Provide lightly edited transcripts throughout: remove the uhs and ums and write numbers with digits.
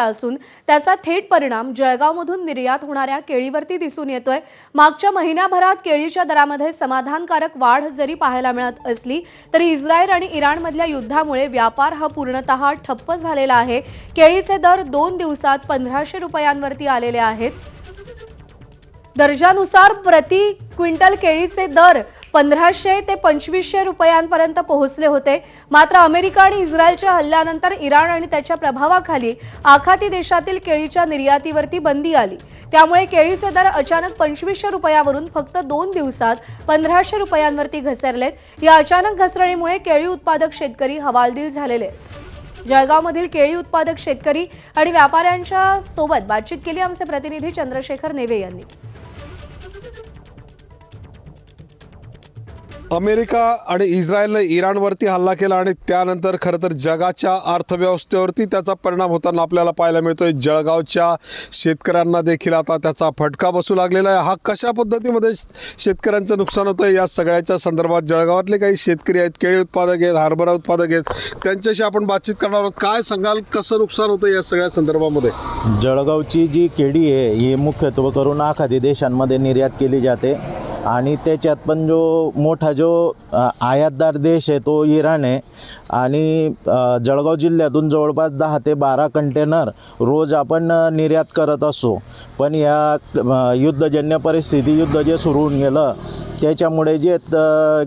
असून त्याचा थेट परिणाम जळगावमधून निर्यात होणाऱ्या केळीवरती दिसून येतोय। मागच्या महिन्याभरात केळीच्या दरामध्ये समाधानकारक वाढ जरी पाहायला मिळत असली तरी इस्रायल आणि इराणमधल्या युद्धामुळे व्यापार हा पूर्णतः ठप्प झालेला आहे। केळीचे दर 2 दिवसात 1500 रुपयांवरती आलेले आहेत। दर्जानुसार प्रति क्विंटल केळीचे दर 1500 ते 2500 रुपयांपर्यंत पोहोचले होते। मात्र अमेरिका आणि इस्रायलच्या हल्ल्यानंतर इराण आणि त्याच्या प्रभावाखाली आखाती देशातील केळीच्या निर्यातीवरती बंदी आली। त्यामुळे केळीचे दर अचानक 2500 रुपयावरून फक्त 2 दिवसात 1500 रुपयांवरती घसरलेत। या अचानक घसरणीमुळे केळी उत्पादक शेतकरी हवालदिल झालेले आहेत। जळगावमधील केळी उत्पादक शेतकरी आणि व्यापाऱ्यांच्या सोबत बातचीत केली आमचे प्रतिनिधी चंद्रशेखर नेवे यांनी। अमेरिका आणि इस्रायलने इराणवरती हल्ला केला आणि त्यानंतर खरं तर जगाच्या अर्थव्यवस्थेवरती त्याचा परिणाम होताना आपल्याला पाहायला मिळतोय। जळगावच्या शेतकऱ्यांना देखील आता त्याचा फटका बसू लागलेला आहे। हा कशा पद्धतीमध्ये शेतकऱ्यांचं नुकसान होतंय या सगळ्याच्या संदर्भात जळगावातले काही शेतकरी आहेत, केळी उत्पादक आहेत, हरभरा उत्पादक आहेत, त्यांच्याशी आपण बातचीत करणार आहोत। काय सांगाल, कसं नुकसान होतं या सगळ्या संदर्भामध्ये? जळगावची जी केळी आहे ही मुख्यत्वे करून आखाती देशांमध्ये निर्यात केली जाते आणि त्याच्यात पण जो मोठा जो आयातदार देश आहे तो इराण आहे आणि जळगाव जिल्ह्यातून जवळपास 10 ते 12 कंटेनर रोज आपण निर्यात करत असो। पण या युद्धजन्य परिस्थिती, युद्ध जे सुरू होऊन गेलं त्याच्यामुळे जे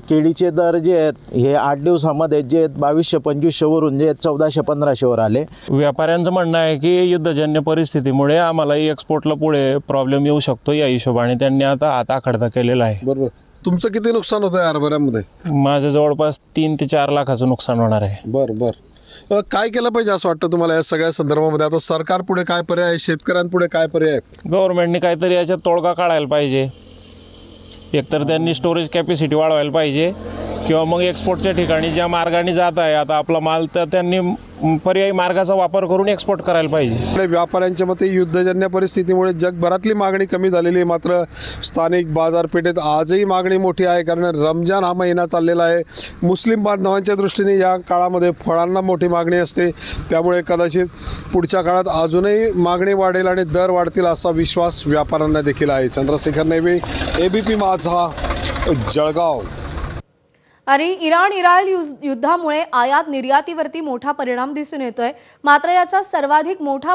केळीचे दर जे आहेत हे 8 दिवसामध्ये जे 2200-2500 वरून जे 1400-1500 वर आले। व्यापाऱ्यांचं म्हणणं आहे की युद्धजन्य परिस्थितीमुळे आम्हालाही एक्सपोर्टला पुढे प्रॉब्लेम येऊ शकतो, या हिशोबाने त्यांनी आता हात आखडता केलेला आहे। बरोबर। तुमचं किती नुकसान होतंय हरभऱ्यामध्ये? माझं जवळपास 3 ते 4 लाखाचं नुकसान होणार आहे। बरं। काय केलं पाहिजे असं वाटतं तुम्हाला या सगळ्या संदर्भामध्ये? आता सरकार पुढे काय पर्याय आहे, शेतकऱ्यांपुढे काय पर्याय आहे? गव्हर्नमेंटने काहीतरी याच्यात तोडगा काढायला पाहिजे। एकतर त्यांनी स्टोरेज कॅपॅसिटी वाढवायला पाहिजे किंवा मग एक्सपोर्टच्या ठिकाणी ज्या मार्गाने जात आहे आता आपला माल, तर त्यांनी पर्यायी मार्गाचा वापर करून एक्सपोर्ट करायला पाहिजे। व्यापाऱ्यांच्या मते युद्धजन्य परिस्थितीमुळे जगभरातली मागणी कमी झालेली आहे, मात्र स्थानिक बाजारपेठेत आजही मागणी मोठी आहे। कारण रमजान हा महिना चाललेला आहे। मुस्लिम बांधवांच्या दृष्टीने या काळामध्ये फळांना मोठी मागणी असते, त्यामुळे कदाचित पुढच्या काळात अजूनही मागणी वाढेल आणि दर वाढतील असा विश्वास व्यापाऱ्यांना देखील आहे। चंद्रशेखर नेवे, ABP माझा, जळगाव। आणि इराण-इस्रायल युद्धामुळे आयात निर्यातीवरती मोठा परिणाम दिसून येतोय। मात्र याचा सर्वाधिक मोठा